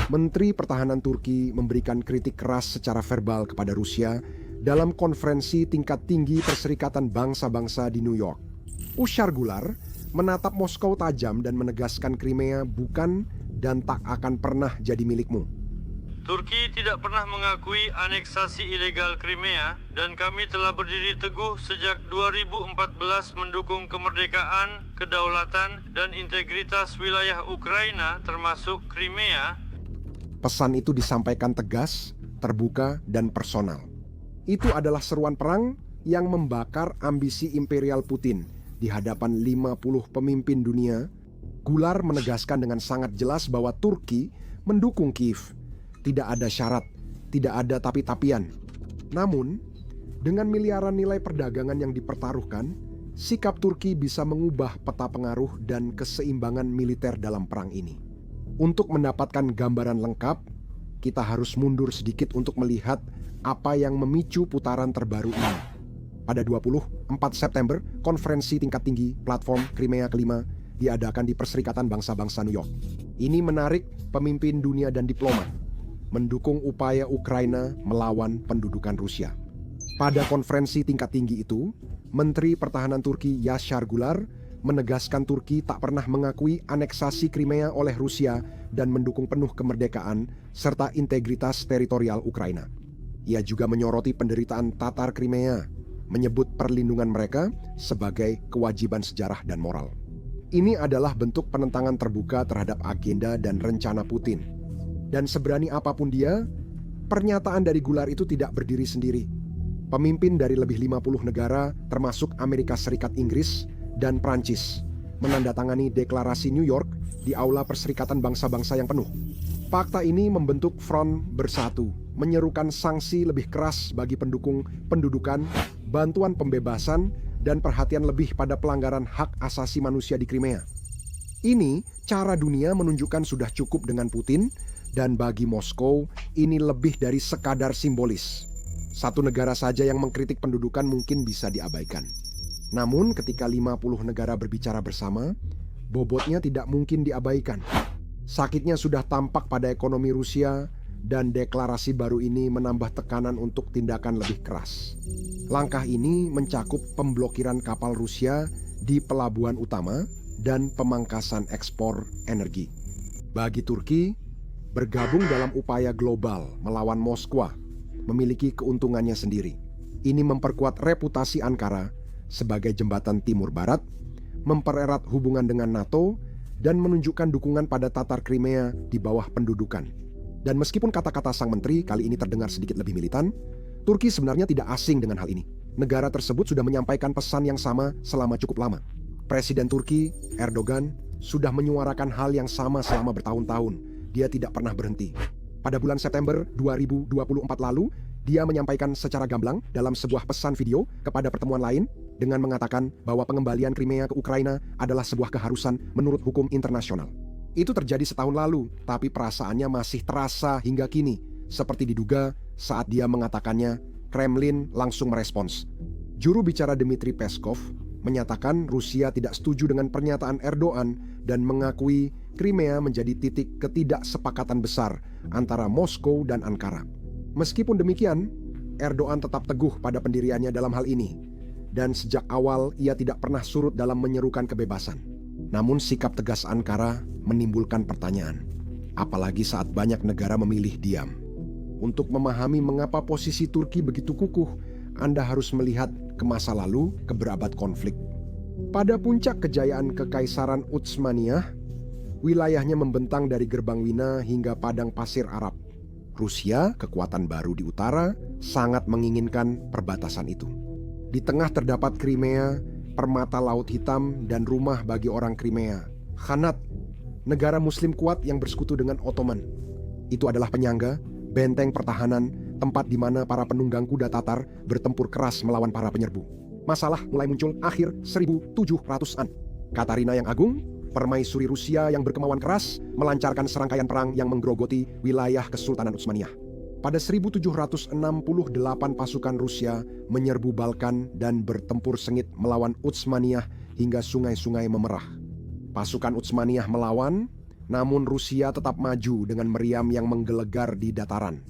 Menteri Pertahanan Turki memberikan kritik keras secara verbal kepada Rusia dalam konferensi tingkat tinggi Perserikatan Bangsa-Bangsa di New York. Ushar Gular menatap Moskow tajam dan menegaskan Crimea bukan dan tak akan pernah jadi milikmu. Turki tidak pernah mengakui aneksasi ilegal Crimea dan kami telah berdiri teguh sejak 2014 mendukung kemerdekaan, kedaulatan, dan integritas wilayah Ukraina termasuk Crimea. Pesan itu disampaikan tegas, terbuka, dan personal. Itu adalah seruan perang yang membakar ambisi imperial Putin di hadapan 50 pemimpin dunia. Gular menegaskan dengan sangat jelas bahwa Turki mendukung Kiev. Tidak ada syarat, tidak ada tapi-tapian. Namun, dengan miliaran nilai perdagangan yang dipertaruhkan, sikap Turki bisa mengubah peta pengaruh dan keseimbangan militer dalam perang ini. Untuk mendapatkan gambaran lengkap, kita harus mundur sedikit untuk melihat apa yang memicu putaran terbaru ini. Pada 24 September, konferensi tingkat tinggi platform Crimea kelima diadakan di Perserikatan Bangsa-Bangsa New York. Ini menarik pemimpin dunia dan diplomat mendukung upaya Ukraina melawan pendudukan Rusia. Pada konferensi tingkat tinggi itu, Menteri Pertahanan Turki Yashar Gular menegaskan Turki tak pernah mengakui aneksasi Crimea oleh Rusia dan mendukung penuh kemerdekaan serta integritas teritorial Ukraina. Ia juga menyoroti penderitaan Tatar Crimea, menyebut perlindungan mereka sebagai kewajiban sejarah dan moral. Ini adalah bentuk penentangan terbuka terhadap agenda dan rencana Putin. Dan seberani apapun dia, pernyataan dari Gular itu tidak berdiri sendiri. Pemimpin dari lebih 50 negara, termasuk Amerika Serikat, Inggris, dan Prancis, menandatangani deklarasi New York di Aula Perserikatan Bangsa-Bangsa yang penuh. Fakta ini membentuk front bersatu, menyerukan sanksi lebih keras bagi pendukung pendudukan, bantuan pembebasan, dan perhatian lebih pada pelanggaran hak asasi manusia di Crimea. Ini cara dunia menunjukkan sudah cukup dengan Putin, dan bagi Moskow ini lebih dari sekadar simbolis. Satu negara saja yang mengkritik pendudukan mungkin bisa diabaikan. Namun ketika 50 negara berbicara bersama, bobotnya tidak mungkin diabaikan. Sakitnya sudah tampak pada ekonomi Rusia dan deklarasi baru ini menambah tekanan untuk tindakan lebih keras. Langkah ini mencakup pemblokiran kapal Rusia di pelabuhan utama dan pemangkasan ekspor energi. Bagi Turki, bergabung dalam upaya global melawan Moskwa memiliki keuntungannya sendiri. Ini memperkuat reputasi Ankara sebagai jembatan Timur Barat, mempererat hubungan dengan NATO, dan menunjukkan dukungan pada Tatar Crimea di bawah pendudukan. Dan meskipun kata-kata sang menteri kali ini terdengar sedikit lebih militan, Turki sebenarnya tidak asing dengan hal ini. Negara tersebut sudah menyampaikan pesan yang sama selama cukup lama. Presiden Turki, Erdogan, sudah menyuarakan hal yang sama selama bertahun-tahun. Dia tidak pernah berhenti. Pada bulan September 2024 lalu, dia menyampaikan secara gamblang dalam sebuah pesan video kepada pertemuan lain dengan mengatakan bahwa pengembalian Crimea ke Ukraina adalah sebuah keharusan menurut hukum internasional. Itu terjadi setahun lalu, tapi perasaannya masih terasa hingga kini. Seperti diduga saat dia mengatakannya, Kremlin langsung merespons. Juru bicara Dmitry Peskov menyatakan Rusia tidak setuju dengan pernyataan Erdogan dan mengakui Crimea menjadi titik ketidaksepakatan besar antara Moskow dan Ankara. Meskipun demikian, Erdogan tetap teguh pada pendiriannya dalam hal ini. Dan sejak awal ia tidak pernah surut dalam menyerukan kebebasan. Namun sikap tegas Ankara menimbulkan pertanyaan. Apalagi saat banyak negara memilih diam. Untuk memahami mengapa posisi Turki begitu kukuh, Anda harus melihat ke masa lalu, ke berabad konflik. Pada puncak kejayaan Kekaisaran Utsmaniyah, wilayahnya membentang dari Gerbang Wina hingga Padang Pasir Arab. Rusia, kekuatan baru di utara, sangat menginginkan perbatasan itu. Di tengah terdapat Crimea, permata Laut Hitam, dan rumah bagi orang Crimea. Khanat, negara muslim kuat yang bersekutu dengan Ottoman. Itu adalah penyangga, benteng pertahanan, tempat di mana para penunggang kuda Tatar bertempur keras melawan para penyerbu. Masalah mulai muncul akhir 1700-an. Katarina yang Agung, permaisuri Rusia yang berkemauan keras, melancarkan serangkaian perang yang menggerogoti wilayah Kesultanan Utsmaniyah. Pada 1768 pasukan Rusia menyerbu Balkan dan bertempur sengit melawan Utsmaniyah hingga sungai-sungai memerah. Pasukan Utsmaniyah melawan, Namun Rusia tetap maju dengan meriam yang menggelegar di dataran.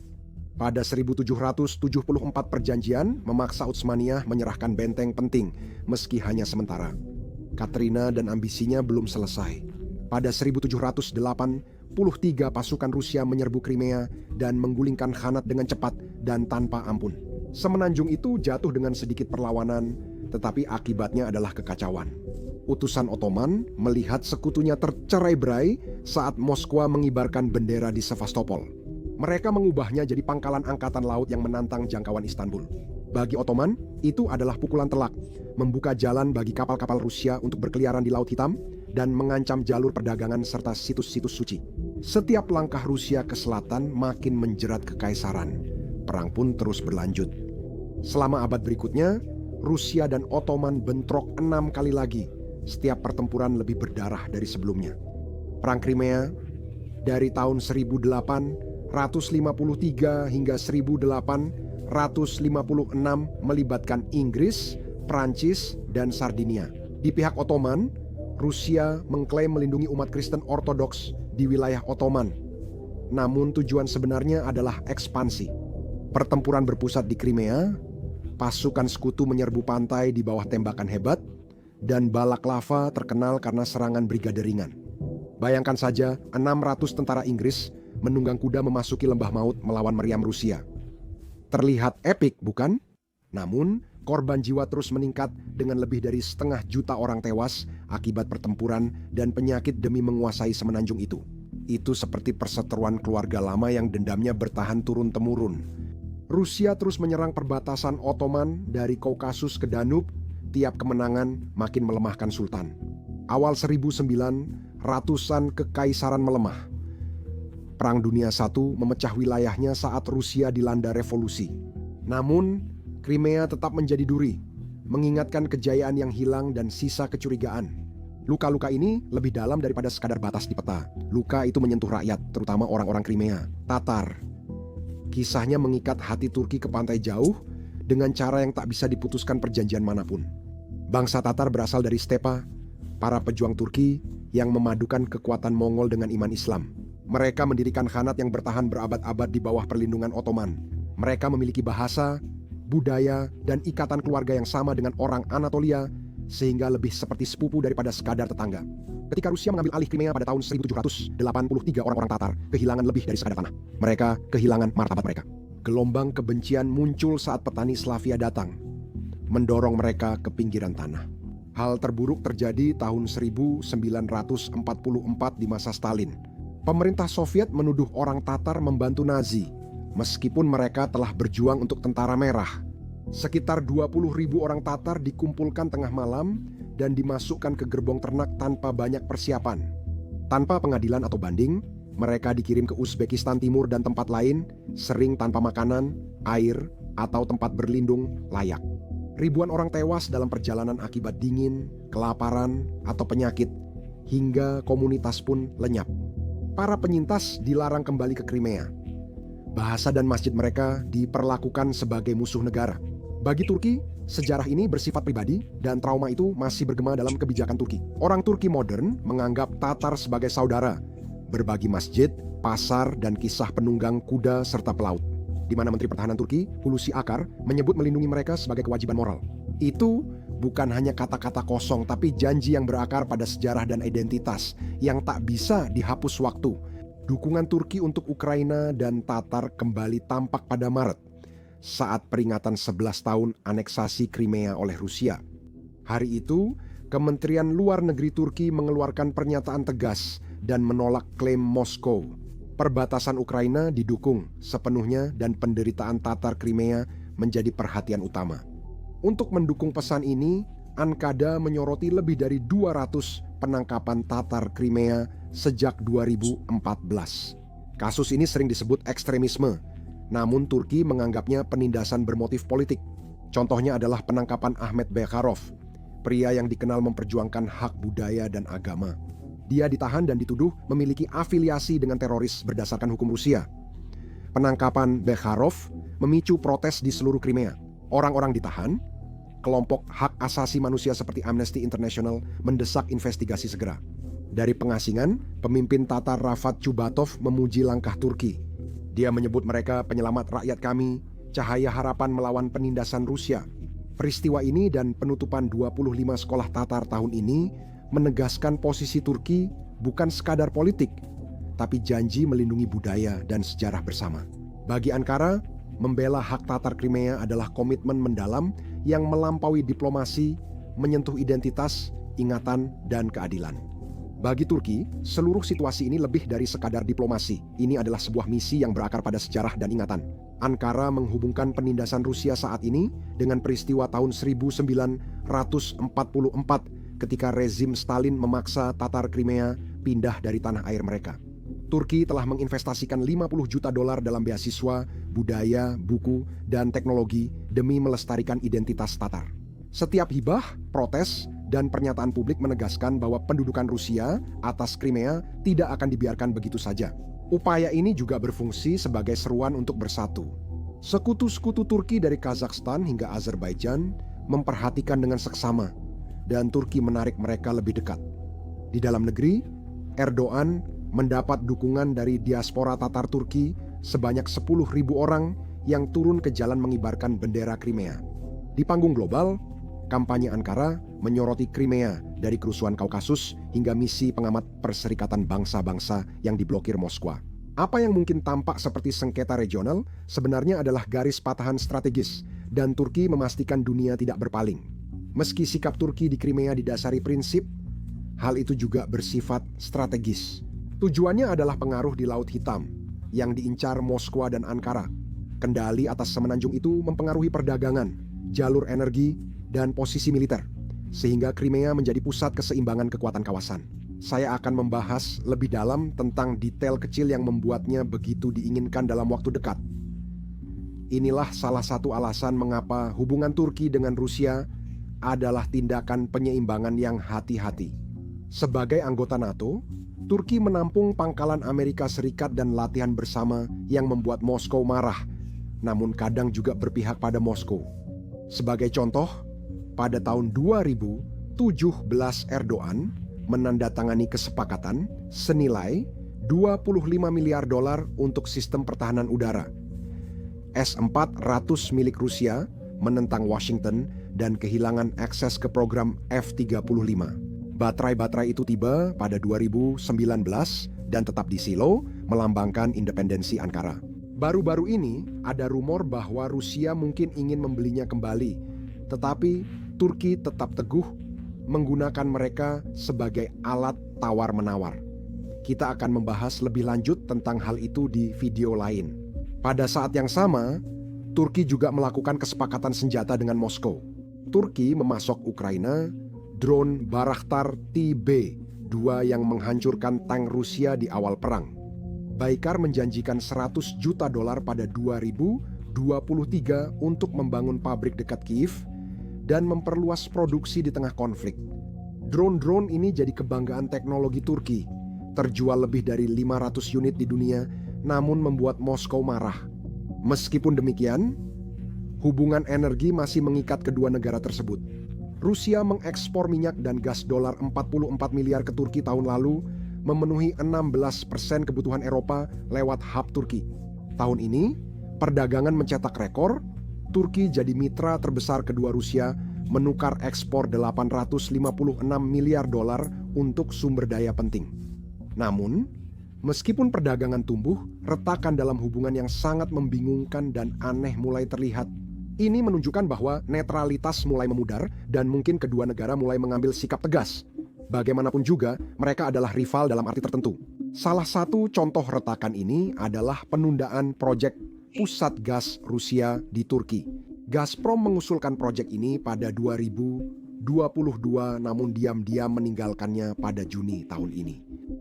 Pada 1774 perjanjian memaksa Utsmaniyah menyerahkan benteng penting meski hanya sementara. Katrina dan ambisinya belum selesai. Pada 1783 pasukan Rusia menyerbu Crimea dan menggulingkan Khanat dengan cepat dan tanpa ampun. Semenanjung itu jatuh dengan sedikit perlawanan, tetapi akibatnya adalah kekacauan. Utusan Ottoman melihat sekutunya tercerai-berai saat Moskwa mengibarkan bendera di Sevastopol. Mereka mengubahnya jadi pangkalan angkatan laut yang menantang jangkauan Istanbul. Bagi Ottoman, itu adalah pukulan telak, membuka jalan bagi kapal-kapal Rusia untuk berkeliaran di Laut Hitam dan mengancam jalur perdagangan serta situs-situs suci. Setiap langkah Rusia ke selatan makin menjerat kekaisaran. Perang pun terus berlanjut. Selama abad berikutnya, Rusia dan Ottoman bentrok 6 kali lagi. Setiap pertempuran lebih berdarah dari sebelumnya. Perang Crimea dari tahun 1853 hingga 1856 melibatkan Inggris, Prancis, dan Sardinia. Di pihak Ottoman, Rusia mengklaim melindungi umat Kristen Ortodoks di wilayah Ottoman. Namun tujuan sebenarnya adalah ekspansi. Pertempuran berpusat di Crimea, pasukan sekutu menyerbu pantai di bawah tembakan hebat, dan Balaklava terkenal karena serangan brigade ringan. Bayangkan saja 600 tentara Inggris menunggang kuda memasuki lembah maut melawan meriam Rusia. Terlihat epik, bukan? Namun, korban jiwa terus meningkat dengan lebih dari 500.000 orang tewas akibat pertempuran dan penyakit demi menguasai semenanjung itu. Itu seperti perseteruan keluarga lama yang dendamnya bertahan turun-temurun. Rusia terus menyerang perbatasan Ottoman dari Kaukasus ke Danube. Tiap kemenangan makin melemahkan Sultan. Awal 1009, ratusan kekaisaran melemah. Perang Dunia I memecah wilayahnya saat Rusia dilanda revolusi. Namun, Crimea tetap menjadi duri, mengingatkan kejayaan yang hilang dan sisa kecurigaan. Luka-luka ini lebih dalam daripada sekadar batas di peta. Luka itu menyentuh rakyat, terutama orang-orang Crimea, Tatar. Kisahnya mengikat hati Turki ke pantai jauh dengan cara yang tak bisa diputuskan perjanjian manapun. Bangsa Tatar berasal dari Stepa, para pejuang Turki yang memadukan kekuatan Mongol dengan iman Islam. Mereka mendirikan khanat yang bertahan berabad-abad di bawah perlindungan Ottoman. Mereka memiliki bahasa, budaya, dan ikatan keluarga yang sama dengan orang Anatolia, sehingga lebih seperti sepupu daripada sekadar tetangga. Ketika Rusia mengambil alih Crimea pada tahun 1783, orang-orang Tatar kehilangan lebih dari sekadar tanah. Mereka kehilangan martabat mereka. Gelombang kebencian muncul saat petani Slavia datang, mendorong mereka ke pinggiran tanah. Hal terburuk terjadi tahun 1944 di masa Stalin. Pemerintah Soviet menuduh orang Tatar membantu Nazi, meskipun mereka telah berjuang untuk Tentara Merah. Sekitar 20.000 orang Tatar dikumpulkan tengah malam dan dimasukkan ke gerbong ternak tanpa banyak persiapan. Tanpa pengadilan atau banding, mereka dikirim ke Uzbekistan Timur dan tempat lain, sering tanpa makanan, air, atau tempat berlindung layak. Ribuan orang tewas dalam perjalanan akibat dingin, kelaparan, atau penyakit, hingga komunitas pun lenyap. Para penyintas dilarang kembali ke Crimea. Bahasa dan masjid mereka diperlakukan sebagai musuh negara. Bagi Turki, sejarah ini bersifat pribadi dan trauma itu masih bergema dalam kebijakan Turki. Orang Turki modern menganggap Tatar sebagai saudara, berbagi masjid, pasar, dan kisah penunggang kuda serta pelaut, di mana Menteri Pertahanan Turki, Hulusi Akar, menyebut melindungi mereka sebagai kewajiban moral. Itu bukan hanya kata-kata kosong, tapi janji yang berakar pada sejarah dan identitas yang tak bisa dihapus waktu. Dukungan Turki untuk Ukraina dan Tatar kembali tampak pada Maret, saat peringatan 11 tahun aneksasi Crimea oleh Rusia. Hari itu, Kementerian Luar Negeri Turki mengeluarkan pernyataan tegas dan menolak klaim Moskow. Perbatasan Ukraina didukung sepenuhnya dan penderitaan Tatar Crimea menjadi perhatian utama. Untuk mendukung pesan ini, Ankara menyoroti lebih dari 200 penangkapan Tatar Crimea sejak 2014. Kasus ini sering disebut ekstremisme, namun Turki menganggapnya penindasan bermotif politik. Contohnya adalah penangkapan Ahmet Bekharov, pria yang dikenal memperjuangkan hak budaya dan agama. Dia ditahan dan dituduh memiliki afiliasi dengan teroris berdasarkan hukum Rusia. Penangkapan Bekharov memicu protes di seluruh Crimea. Orang-orang ditahan, kelompok hak asasi manusia seperti Amnesty International mendesak investigasi segera. Dari pengasingan, pemimpin Tatar Rafat Chubatov memuji langkah Turki. Dia menyebut mereka penyelamat rakyat kami, cahaya harapan melawan penindasan Rusia. Peristiwa ini dan penutupan 25 sekolah Tatar tahun ini menegaskan posisi Turki bukan sekadar politik, tapi janji melindungi budaya dan sejarah bersama. Bagi Ankara, membela hak Tatar Crimea adalah komitmen mendalam yang melampaui diplomasi, menyentuh identitas, ingatan, dan keadilan. Bagi Turki, seluruh situasi ini lebih dari sekadar diplomasi. Ini adalah sebuah misi yang berakar pada sejarah dan ingatan. Ankara menghubungkan penindasan Rusia saat ini dengan peristiwa tahun 1944 ketika rezim Stalin memaksa Tatar Crimea pindah dari tanah air mereka. Turki telah menginvestasikan 50 juta dolar dalam beasiswa, budaya, buku, dan teknologi demi melestarikan identitas Tatar. Setiap hibah, protes, dan pernyataan publik menegaskan bahwa pendudukan Rusia atas Crimea tidak akan dibiarkan begitu saja. Upaya ini juga berfungsi sebagai seruan untuk bersatu. Sekutu-sekutu Turki dari Kazakhstan hingga Azerbaijan memperhatikan dengan seksama, dan Turki menarik mereka lebih dekat. Di dalam negeri, Erdogan mendapat dukungan dari diaspora Tatar Turki sebanyak 10.000 orang yang turun ke jalan mengibarkan bendera Crimea. Di panggung global, kampanye Ankara menyoroti Crimea dari kerusuhan Kaukasus hingga misi pengamat Perserikatan Bangsa-Bangsa yang diblokir Moskwa. Apa yang mungkin tampak seperti sengketa regional sebenarnya adalah garis patahan strategis, dan Turki memastikan dunia tidak berpaling. Meski sikap Turki di Crimea didasari prinsip, hal itu juga bersifat strategis. Tujuannya adalah pengaruh di Laut Hitam yang diincar Moskwa dan Ankara. Kendali atas semenanjung itu mempengaruhi perdagangan, jalur energi, dan posisi militer, sehingga Crimea menjadi pusat keseimbangan kekuatan kawasan. Saya akan membahas lebih dalam tentang detail kecil yang membuatnya begitu diinginkan dalam waktu dekat. Inilah salah satu alasan mengapa hubungan Turki dengan Rusia adalah tindakan penyeimbangan yang hati-hati. Sebagai anggota NATO, Turki menampung pangkalan Amerika Serikat dan latihan bersama yang membuat Moskow marah, namun kadang juga berpihak pada Moskow. Sebagai contoh, pada tahun 2017 Erdogan menandatangani kesepakatan senilai 25 miliar dolar untuk sistem pertahanan udara. S-400 milik Rusia menentang Washington dan kehilangan akses ke program F-35. Baterai-baterai itu tiba pada 2019 dan tetap di silo, melambangkan independensi Ankara. Baru-baru ini ada rumor bahwa Rusia mungkin ingin membelinya kembali, tetapi Turki tetap teguh menggunakan mereka sebagai alat tawar-menawar. Kita akan membahas lebih lanjut tentang hal itu di video lain. Pada saat yang sama, Turki juga melakukan kesepakatan senjata dengan Moskow. Turki memasok Ukraina drone Bayraktar TB2 yang menghancurkan tank Rusia di awal perang. Baykar menjanjikan 100 juta dolar pada 2023 untuk membangun pabrik dekat Kiev dan memperluas produksi di tengah konflik. Drone-drone ini jadi kebanggaan teknologi Turki. Terjual lebih dari 500 unit di dunia, namun membuat Moskow marah. Meskipun demikian, hubungan energi masih mengikat kedua negara tersebut. Rusia mengekspor minyak dan gas dolar 44 miliar ke Turki tahun lalu, memenuhi 16% kebutuhan Eropa lewat hub Turki. Tahun ini, perdagangan mencetak rekor. Turki jadi mitra terbesar kedua Rusia, menukar ekspor 856 miliar dolar untuk sumber daya penting. Namun, meskipun perdagangan tumbuh, retakan dalam hubungan yang sangat membingungkan dan aneh mulai terlihat. Ini menunjukkan bahwa netralitas mulai memudar dan mungkin kedua negara mulai mengambil sikap tegas. Bagaimanapun juga, mereka adalah rival dalam arti tertentu. Salah satu contoh retakan ini adalah penundaan proyek pusat gas Rusia di Turki. Gazprom mengusulkan proyek ini pada 2022, namun diam-diam meninggalkannya pada Juni tahun ini.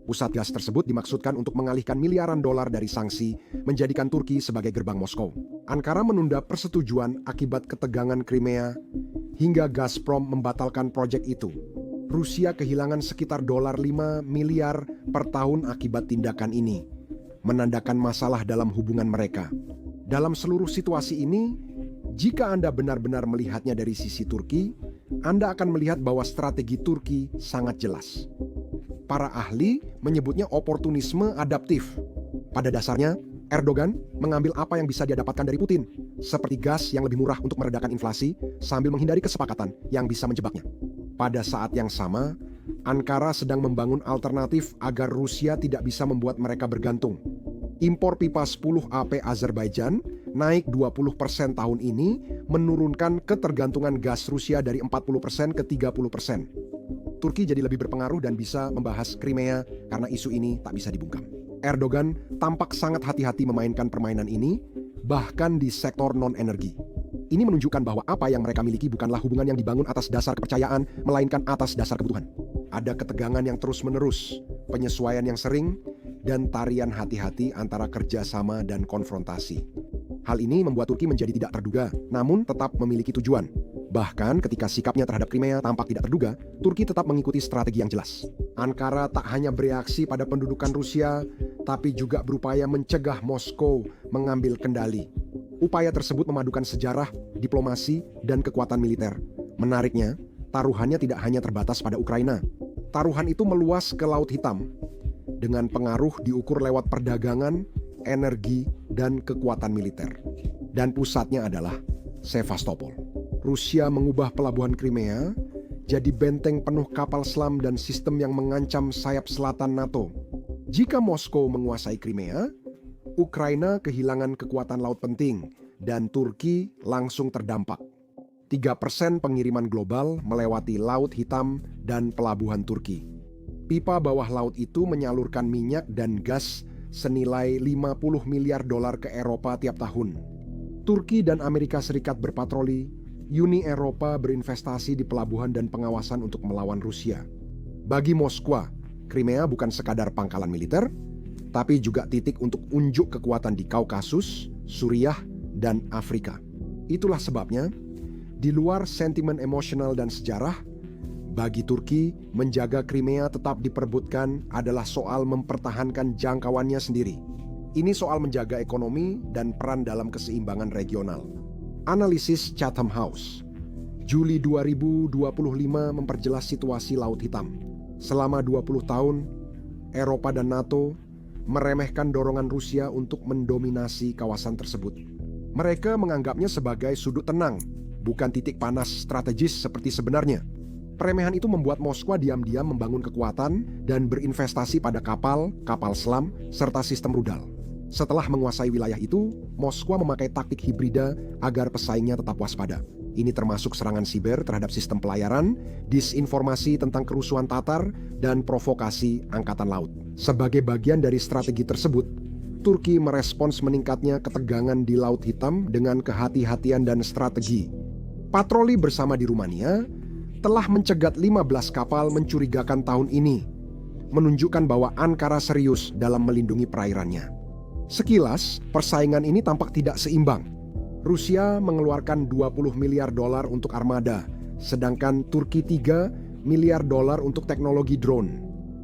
Pusat gas tersebut dimaksudkan untuk mengalihkan miliaran dolar dari sanksi, menjadikan Turki sebagai gerbang Moskow. Ankara menunda persetujuan akibat ketegangan Crimea, hingga Gazprom membatalkan proyek itu. Rusia kehilangan sekitar dolar 5 miliar per tahun akibat tindakan ini, menandakan masalah dalam hubungan mereka. Dalam seluruh situasi ini, jika Anda benar-benar melihatnya dari sisi Turki, Anda akan melihat bahwa strategi Turki sangat jelas. Para ahli menyebutnya oportunisme adaptif. Pada dasarnya, Erdogan mengambil apa yang bisa dia dapatkan dari Putin, seperti gas yang lebih murah untuk meredakan inflasi sambil menghindari kesepakatan yang bisa menjebaknya. Pada saat yang sama, Ankara sedang membangun alternatif agar Rusia tidak bisa membuat mereka bergantung. Impor pipa 10 AP Azerbaijan naik 20% tahun ini, menurunkan ketergantungan gas Rusia dari 40% ke 30%. Turki jadi lebih berpengaruh dan bisa membahas Crimea karena isu ini tak bisa dibungkam. Erdogan tampak sangat hati-hati memainkan permainan ini, bahkan di sektor non-energi. Ini menunjukkan bahwa apa yang mereka miliki bukanlah hubungan yang dibangun atas dasar kepercayaan, melainkan atas dasar kebutuhan. Ada ketegangan yang terus-menerus, penyesuaian yang sering, dan tarian hati-hati antara kerjasama dan konfrontasi. Hal ini membuat Turki menjadi tidak terduga, namun tetap memiliki tujuan. Bahkan ketika sikapnya terhadap Crimea tampak tidak terduga, Turki tetap mengikuti strategi yang jelas. Ankara tak hanya bereaksi pada pendudukan Rusia, tapi juga berupaya mencegah Moskow mengambil kendali. Upaya tersebut memadukan sejarah, diplomasi, dan kekuatan militer. Menariknya, taruhannya tidak hanya terbatas pada Ukraina. Taruhan itu meluas ke Laut Hitam, dengan pengaruh diukur lewat perdagangan, energi, dan kekuatan militer. Dan pusatnya adalah Sevastopol. Rusia mengubah pelabuhan Crimea jadi benteng penuh kapal selam dan sistem yang mengancam sayap selatan NATO. Jika Moskow menguasai Crimea, Ukraina kehilangan kekuatan laut penting dan Turki langsung terdampak. 3% pengiriman global melewati Laut Hitam dan pelabuhan Turki. Pipa bawah laut itu menyalurkan minyak dan gas senilai 50 miliar dolar ke Eropa tiap tahun. Turki dan Amerika Serikat berpatroli, Uni Eropa berinvestasi di pelabuhan dan pengawasan untuk melawan Rusia. Bagi Moskwa, Crimea bukan sekadar pangkalan militer, tapi juga titik untuk unjuk kekuatan di Kaukasus, Suriah, dan Afrika. Itulah sebabnya, di luar sentimen emosional dan sejarah, bagi Turki, menjaga Crimea tetap diperebutkan adalah soal mempertahankan jangkauannya sendiri. Ini soal menjaga ekonomi dan peran dalam keseimbangan regional. Analisis Chatham House, Juli 2025 memperjelas situasi Laut Hitam. Selama 20 tahun, Eropa dan NATO meremehkan dorongan Rusia untuk mendominasi kawasan tersebut. Mereka menganggapnya sebagai sudut tenang, bukan titik panas strategis seperti sebenarnya. Peremehan itu membuat Moskwa diam-diam membangun kekuatan dan berinvestasi pada kapal, kapal selam, serta sistem rudal. Setelah menguasai wilayah itu, Moskwa memakai taktik hibrida agar pesaingnya tetap waspada. Ini termasuk serangan siber terhadap sistem pelayaran, disinformasi tentang kerusuhan Tatar, dan provokasi angkatan laut. Sebagai bagian dari strategi tersebut, Turki merespons meningkatnya ketegangan di Laut Hitam dengan kehati-hatian dan strategi. Patroli bersama di Rumania telah mencegat 15 kapal mencurigakan tahun ini, menunjukkan bahwa Ankara serius dalam melindungi perairannya. Sekilas, persaingan ini tampak tidak seimbang. Rusia mengeluarkan 20 miliar dolar untuk armada, sedangkan Turki 3 miliar dolar untuk teknologi drone.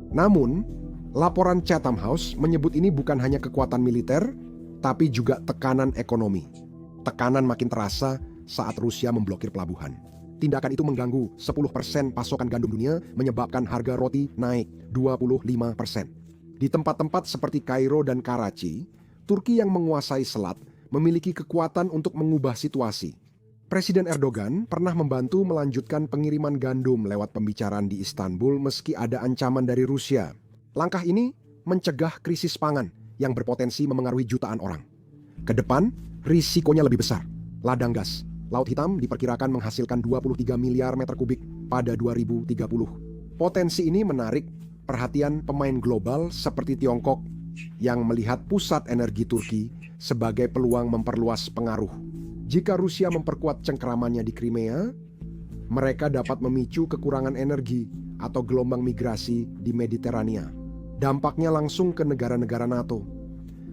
Namun, laporan Chatham House menyebut ini bukan hanya kekuatan militer, tapi juga tekanan ekonomi. Tekanan makin terasa saat Rusia memblokir pelabuhan. Tindakan itu mengganggu 10% pasokan gandum dunia, menyebabkan harga roti naik 25%. Di tempat-tempat seperti Kairo dan Karachi, Turki yang menguasai selat memiliki kekuatan untuk mengubah situasi. Presiden Erdogan pernah membantu melanjutkan pengiriman gandum lewat pembicaraan di Istanbul meski ada ancaman dari Rusia. Langkah ini mencegah krisis pangan yang berpotensi memengaruhi jutaan orang. Ke depan, risikonya lebih besar. Ladang gas Laut Hitam diperkirakan menghasilkan 23 miliar meter kubik pada 2030. Potensi ini menarik perhatian pemain global seperti Tiongkok yang melihat pusat energi Turki sebagai peluang memperluas pengaruh. Jika Rusia memperkuat cengkeramannya di Crimea, mereka dapat memicu kekurangan energi atau gelombang migrasi di Mediterania. Dampaknya langsung ke negara-negara NATO.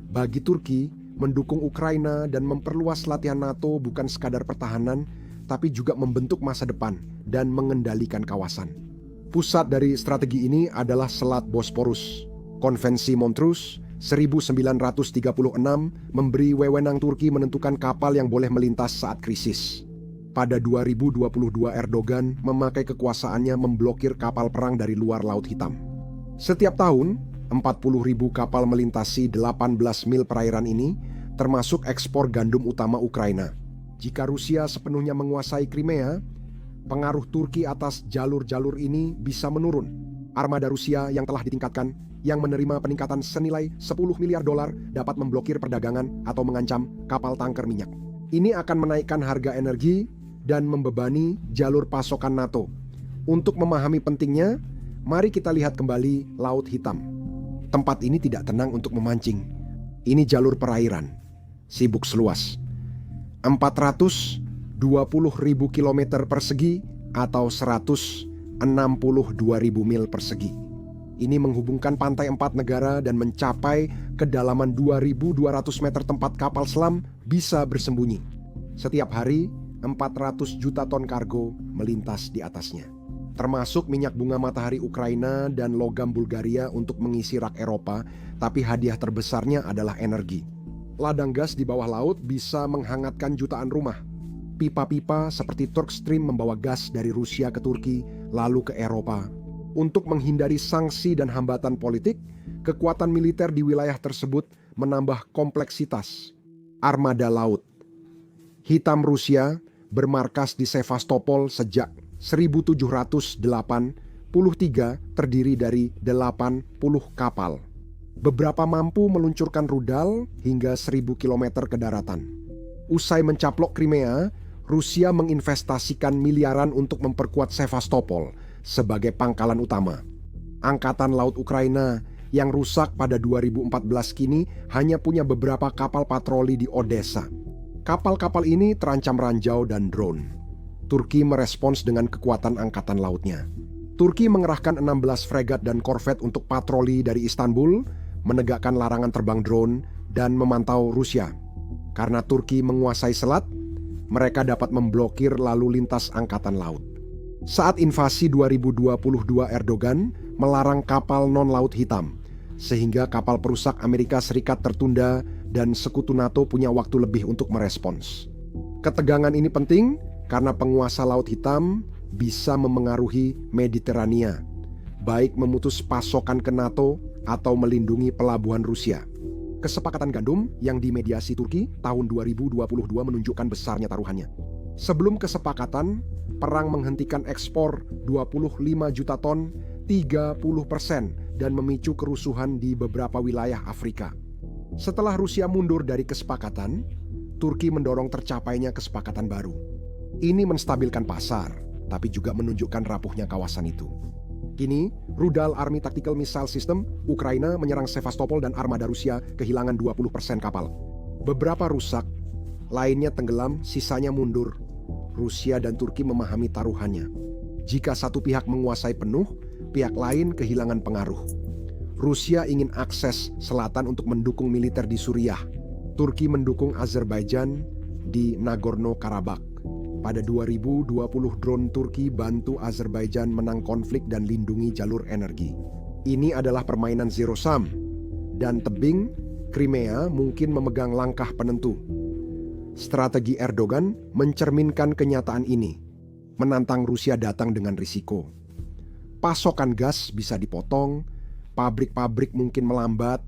Bagi Turki, mendukung Ukraina dan memperluas latihan NATO bukan sekadar pertahanan, tapi juga membentuk masa depan dan mengendalikan kawasan. Pusat dari strategi ini adalah Selat Bosporus. Konvensi Montreux 1936 memberi wewenang Turki menentukan kapal yang boleh melintas saat krisis. Pada 2022 Erdogan memakai kekuasaannya memblokir kapal perang dari luar Laut Hitam. Setiap tahun, 40.000 kapal melintasi 18 mil perairan ini, termasuk ekspor gandum utama Ukraina. Jika Rusia sepenuhnya menguasai Crimea, pengaruh Turki atas jalur-jalur ini bisa menurun. Armada Rusia yang telah ditingkatkan, yang menerima peningkatan senilai 10 miliar dolar dapat memblokir perdagangan atau mengancam kapal tanker minyak. Ini akan menaikkan harga energi dan membebani jalur pasokan NATO. Untuk memahami pentingnya, mari kita lihat kembali Laut Hitam. Tempat ini tidak tenang untuk memancing. Ini jalur perairan, sibuk seluas 420.000 km persegi atau 162.000 mil persegi. Ini menghubungkan pantai 4 negara dan mencapai kedalaman 2.200 meter tempat kapal selam bisa bersembunyi. Setiap hari, 400 juta ton kargo melintas di atasnya, termasuk minyak bunga matahari Ukraina dan logam Bulgaria untuk mengisi rak Eropa, tapi hadiah terbesarnya adalah energi. Ladang gas di bawah laut bisa menghangatkan jutaan rumah. Pipa-pipa seperti Turkstream membawa gas dari Rusia ke Turki, lalu ke Eropa. Untuk menghindari sanksi dan hambatan politik, kekuatan militer di wilayah tersebut menambah kompleksitas. Armada Laut Hitam Rusia bermarkas di Sevastopol sejak 1783, terdiri dari 80 kapal. Beberapa mampu meluncurkan rudal hingga 1.000 km ke daratan. Usai mencaplok Crimea, Rusia menginvestasikan miliaran untuk memperkuat Sevastopol sebagai pangkalan utama. Angkatan Laut Ukraina yang rusak pada 2014 kini hanya punya beberapa kapal patroli di Odessa. Kapal-kapal ini terancam ranjau dan drone. Turki merespons dengan kekuatan angkatan lautnya. Turki mengerahkan 16 fregat dan korvet untuk patroli dari Istanbul, menegakkan larangan terbang drone, dan memantau Rusia. Karena Turki menguasai selat, mereka dapat memblokir lalu lintas angkatan laut. Saat invasi 2022, Erdogan melarang kapal non-laut hitam, sehingga kapal perusak Amerika Serikat tertunda dan sekutu NATO punya waktu lebih untuk merespons. Ketegangan ini penting karena penguasa Laut Hitam bisa memengaruhi Mediterania, baik memutus pasokan ke NATO atau melindungi pelabuhan Rusia. Kesepakatan gandum yang dimediasi Turki tahun 2022 menunjukkan besarnya taruhannya. Sebelum kesepakatan, perang menghentikan ekspor 25 juta ton, 30%, dan memicu kerusuhan di beberapa wilayah Afrika. Setelah Rusia mundur dari kesepakatan, Turki mendorong tercapainya kesepakatan baru. Ini menstabilkan pasar, tapi juga menunjukkan rapuhnya kawasan itu. Kini, rudal Army Tactical Missile System, Ukraina menyerang Sevastopol dan armada Rusia kehilangan 20% kapal. Beberapa rusak, lainnya tenggelam, sisanya mundur. Rusia dan Turki memahami taruhannya. Jika satu pihak menguasai penuh, pihak lain kehilangan pengaruh. Rusia ingin akses selatan untuk mendukung militer di Suriah. Turki mendukung Azerbaijan di Nagorno-Karabakh. Pada 2020, drone Turki bantu Azerbaijan menang konflik dan lindungi jalur energi. Ini adalah permainan zero sum, dan tebing Crimea mungkin memegang langkah penentu. Strategi Erdogan mencerminkan kenyataan ini, menantang Rusia datang dengan risiko. Pasokan gas bisa dipotong, pabrik-pabrik mungkin melambat,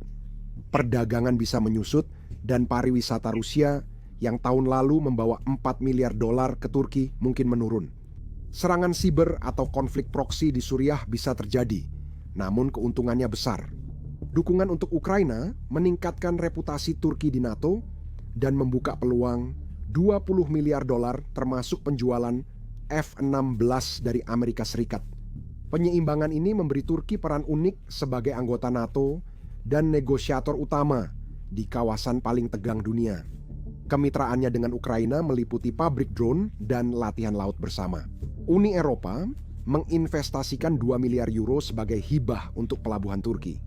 perdagangan bisa menyusut, dan pariwisata Rusia yang tahun lalu membawa 4 miliar dolar ke Turki mungkin menurun. Serangan siber atau konflik proksi di Suriah bisa terjadi, namun keuntungannya besar. Dukungan untuk Ukraina meningkatkan reputasi Turki di NATO dan membuka peluang 20 miliar dolar termasuk penjualan F-16 dari Amerika Serikat. Penyeimbangan ini memberi Turki peran unik sebagai anggota NATO dan negosiator utama di kawasan paling tegang dunia. Kemitraannya dengan Ukraina meliputi pabrik drone dan latihan laut bersama. Uni Eropa menginvestasikan 2 miliar euro sebagai hibah untuk pelabuhan Turki.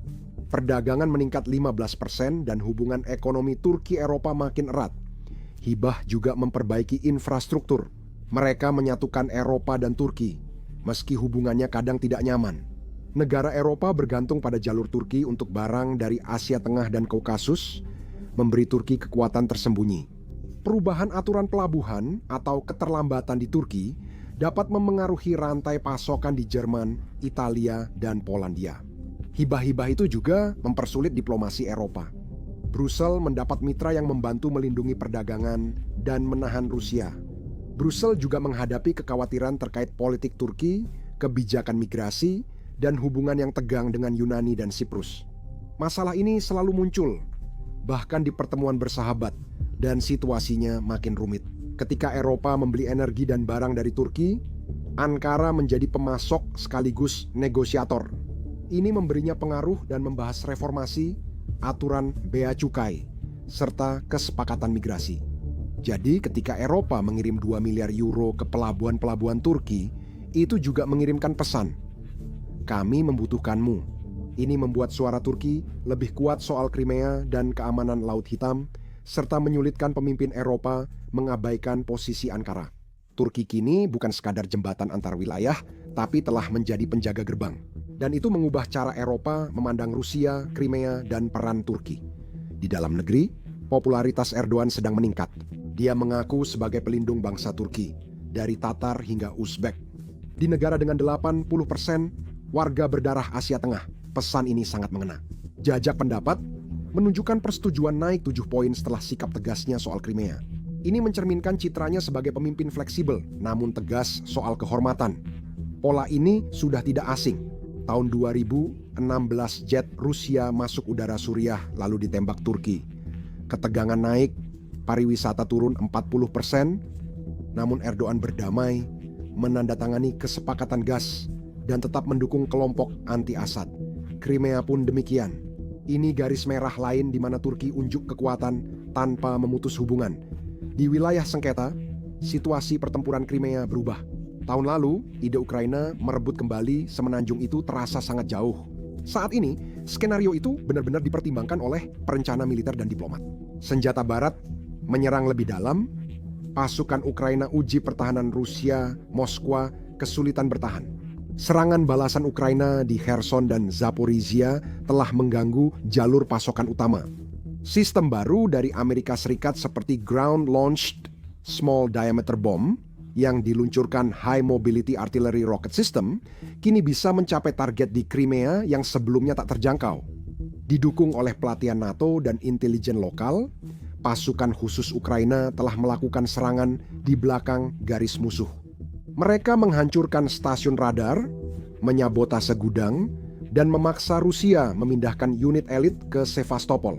Perdagangan meningkat 15% dan hubungan ekonomi Turki-Eropa makin erat. Hibah juga memperbaiki infrastruktur. Mereka menyatukan Eropa dan Turki, meski hubungannya kadang tidak nyaman. Negara Eropa bergantung pada jalur Turki untuk barang dari Asia Tengah dan Kaukasus, memberi Turki kekuatan tersembunyi. Perubahan aturan pelabuhan atau keterlambatan di Turki dapat memengaruhi rantai pasokan di Jerman, Italia, dan Polandia. Hibah-hibah itu juga mempersulit diplomasi Eropa. Brussels mendapat mitra yang membantu melindungi perdagangan dan menahan Rusia. Brussels juga menghadapi kekhawatiran terkait politik Turki, kebijakan migrasi, dan hubungan yang tegang dengan Yunani dan Siprus. Masalah ini selalu muncul, bahkan di pertemuan bersahabat, dan situasinya makin rumit. Ketika Eropa membeli energi dan barang dari Turki, Ankara menjadi pemasok sekaligus negosiator. Ini memberinya pengaruh dan membahas reformasi, aturan bea cukai, serta kesepakatan migrasi. Jadi ketika Eropa mengirim 2 miliar euro ke pelabuhan-pelabuhan Turki, itu juga mengirimkan pesan, kami membutuhkanmu. Ini membuat suara Turki lebih kuat soal Crimea dan keamanan Laut Hitam, serta menyulitkan pemimpin Eropa mengabaikan posisi Ankara. Turki kini bukan sekadar jembatan antar wilayah, tapi telah menjadi penjaga gerbang. Dan itu mengubah cara Eropa memandang Rusia, Crimea, dan peran Turki. Di dalam negeri, popularitas Erdogan sedang meningkat. Dia mengaku sebagai pelindung bangsa Turki, dari Tatar hingga Uzbek. Di negara dengan 80% warga berdarah Asia Tengah, pesan ini sangat mengena. Jajak pendapat menunjukkan persetujuan naik 7 poin setelah sikap tegasnya soal Crimea. Ini mencerminkan citranya sebagai pemimpin fleksibel, namun tegas soal kehormatan. Pola ini sudah tidak asing. Tahun 2016 jet Rusia masuk udara Suriah lalu ditembak Turki. Ketegangan naik, pariwisata turun 40%, namun Erdogan berdamai, menandatangani kesepakatan gas, dan tetap mendukung kelompok anti-Assad. Crimea pun demikian. Ini garis merah lain di mana Turki unjuk kekuatan tanpa memutus hubungan. Di wilayah sengketa, situasi pertempuran Crimea berubah. Tahun lalu, ide Ukraina merebut kembali semenanjung itu terasa sangat jauh. Saat ini, skenario itu benar-benar dipertimbangkan oleh perencana militer dan diplomat. Senjata barat menyerang lebih dalam, pasukan Ukraina uji pertahanan Rusia, Moskwa kesulitan bertahan. Serangan balasan Ukraina di Kherson dan Zaporizhia telah mengganggu jalur pasokan utama. Sistem baru dari Amerika Serikat seperti Ground Launched Small Diameter Bomb yang diluncurkan High Mobility Artillery Rocket System kini bisa mencapai target di Crimea yang sebelumnya tak terjangkau. Didukung oleh pelatihan NATO dan intelijen lokal, pasukan khusus Ukraina telah melakukan serangan di belakang garis musuh. Mereka menghancurkan stasiun radar, menyabotase gudang, dan memaksa Rusia memindahkan unit elit ke Sevastopol.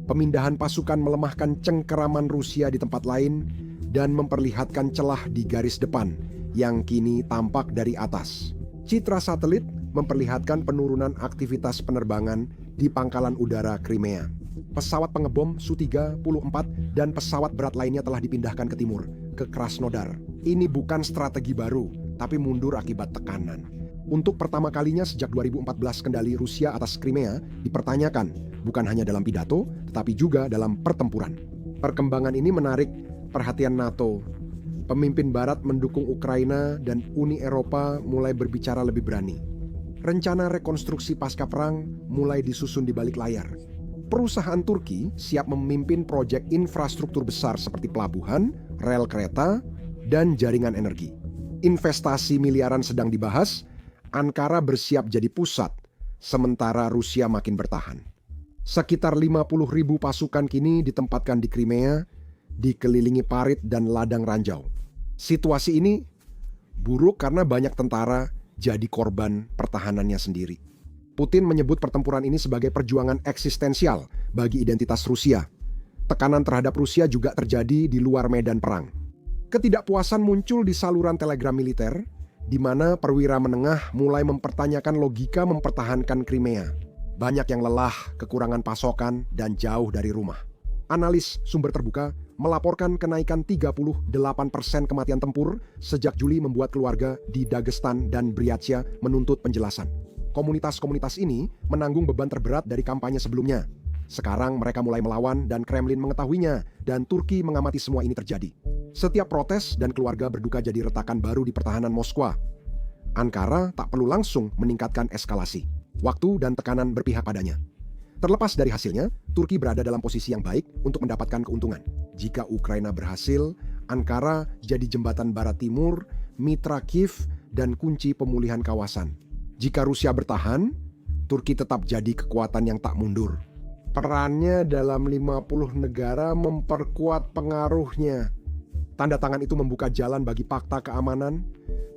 Pemindahan pasukan melemahkan cengkeraman Rusia di tempat lain dan memperlihatkan celah di garis depan yang kini tampak dari atas. Citra satelit memperlihatkan penurunan aktivitas penerbangan di pangkalan udara Crimea. Pesawat pengebom Su-34 dan pesawat berat lainnya telah dipindahkan ke timur, ke Krasnodar. Ini bukan strategi baru, tapi mundur akibat tekanan. Untuk pertama kalinya sejak 2014 kendali Rusia atas Crimea dipertanyakan, bukan hanya dalam pidato, tetapi juga dalam pertempuran. Perkembangan ini menarik perhatian NATO. Pemimpin Barat mendukung Ukraina dan Uni Eropa mulai berbicara lebih berani. Rencana rekonstruksi pasca perang mulai disusun di balik layar. Perusahaan Turki siap memimpin proyek infrastruktur besar seperti pelabuhan, rel kereta, dan jaringan energi. Investasi miliaran sedang dibahas, Ankara bersiap jadi pusat, sementara Rusia makin bertahan. Sekitar 50.000 pasukan kini ditempatkan di Crimea, dikelilingi parit dan ladang ranjau. Situasi ini buruk karena banyak tentara jadi korban pertahanannya sendiri. Putin menyebut pertempuran ini sebagai perjuangan eksistensial bagi identitas Rusia. Tekanan terhadap Rusia juga terjadi di luar medan perang. Ketidakpuasan muncul di saluran telegram militer, di mana perwira menengah mulai mempertanyakan logika mempertahankan Crimea. Banyak yang lelah, kekurangan pasokan, dan jauh dari rumah. Analis sumber terbuka melaporkan kenaikan 38% kematian tempur sejak Juli membuat keluarga di Dagestan dan Bryansk menuntut penjelasan. Komunitas-komunitas ini menanggung beban terberat dari kampanye sebelumnya. Sekarang mereka mulai melawan dan Kremlin mengetahuinya dan Turki mengamati semua ini terjadi. Setiap protes dan keluarga berduka jadi retakan baru di pertahanan Moskwa. Ankara tak perlu langsung meningkatkan eskalasi. Waktu dan tekanan berpihak padanya. Terlepas dari hasilnya, Turki berada dalam posisi yang baik untuk mendapatkan keuntungan. Jika Ukraina berhasil, Ankara jadi jembatan Barat Timur, mitra Kiev, dan kunci pemulihan kawasan. Jika Rusia bertahan, Turki tetap jadi kekuatan yang tak mundur. Perannya dalam 50 negara memperkuat pengaruhnya. Tanda tangan itu membuka jalan bagi Fakta Keamanan,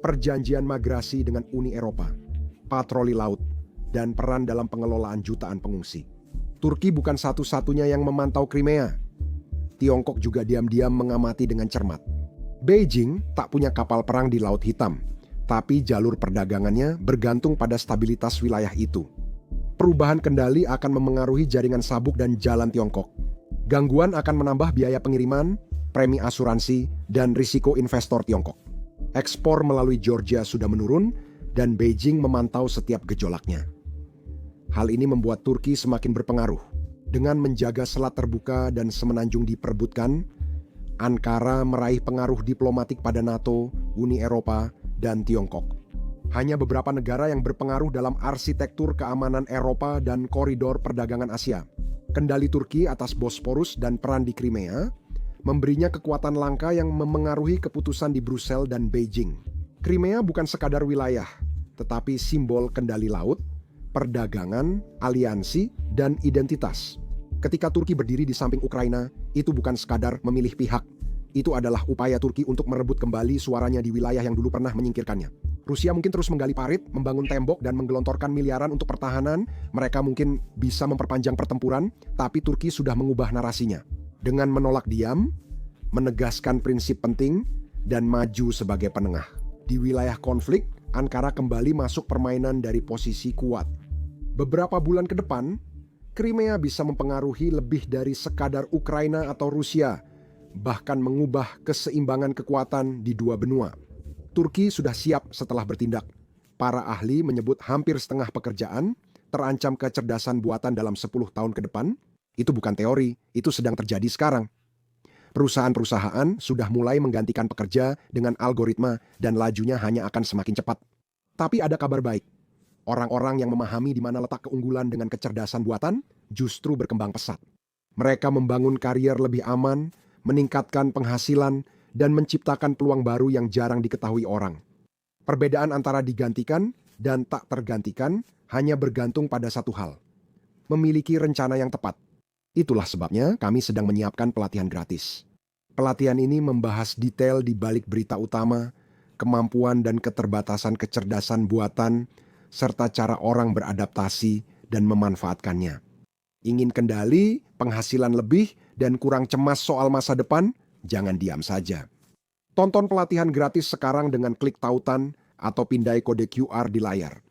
perjanjian migrasi dengan Uni Eropa, patroli laut, dan peran dalam pengelolaan jutaan pengungsi. Turki bukan satu-satunya yang memantau Crimea. Tiongkok juga diam-diam mengamati dengan cermat. Beijing tak punya kapal perang di Laut Hitam, tapi jalur perdagangannya bergantung pada stabilitas wilayah itu. Perubahan kendali akan memengaruhi jaringan sabuk dan jalan Tiongkok. Gangguan akan menambah biaya pengiriman, premi asuransi, dan risiko investor Tiongkok. Ekspor melalui Georgia sudah menurun, dan Beijing memantau setiap gejolaknya. Hal ini membuat Turki semakin berpengaruh. Dengan menjaga selat terbuka dan semenanjung diperebutkan, Ankara meraih pengaruh diplomatik pada NATO, Uni Eropa, dan Tiongkok. Hanya beberapa negara yang berpengaruh dalam arsitektur keamanan Eropa dan koridor perdagangan Asia. Kendali Turki atas Bosporus dan peran di Crimea memberinya kekuatan langka yang memengaruhi keputusan di Brussel dan Beijing. Crimea bukan sekadar wilayah, tetapi simbol kendali laut, perdagangan, aliansi, dan identitas. Ketika Turki berdiri di samping Ukraina, itu bukan sekadar memilih pihak. Itu adalah upaya Turki untuk merebut kembali suaranya di wilayah yang dulu pernah menyingkirkannya. Rusia mungkin terus menggali parit, membangun tembok, dan menggelontorkan miliaran untuk pertahanan. Mereka mungkin bisa memperpanjang pertempuran, tapi Turki sudah mengubah narasinya. Dengan menolak diam, menegaskan prinsip penting, dan maju sebagai penengah. Di wilayah konflik, Ankara kembali masuk permainan dari posisi kuat. Beberapa bulan ke depan, Crimea bisa mempengaruhi lebih dari sekadar Ukraina atau Rusia, bahkan mengubah keseimbangan kekuatan di dua benua. Turki sudah siap setelah bertindak. Para ahli menyebut hampir setengah pekerjaan terancam kecerdasan buatan dalam 10 tahun ke depan. Itu bukan teori, itu sedang terjadi sekarang. Perusahaan-perusahaan sudah mulai menggantikan pekerja dengan algoritma dan lajunya hanya akan semakin cepat. Tapi ada kabar baik. Orang-orang yang memahami di mana letak keunggulan dengan kecerdasan buatan justru berkembang pesat. Mereka membangun karier lebih aman, meningkatkan penghasilan, dan menciptakan peluang baru yang jarang diketahui orang. Perbedaan antara digantikan dan tak tergantikan hanya bergantung pada satu hal: memiliki rencana yang tepat. Itulah sebabnya kami sedang menyiapkan pelatihan gratis. Pelatihan ini membahas detail di balik berita utama, kemampuan dan keterbatasan kecerdasan buatan, serta cara orang beradaptasi dan memanfaatkannya. Ingin kendali, penghasilan lebih, dan kurang cemas soal masa depan? Jangan diam saja. Tonton pelatihan gratis sekarang dengan klik tautan atau pindai kode QR di layar.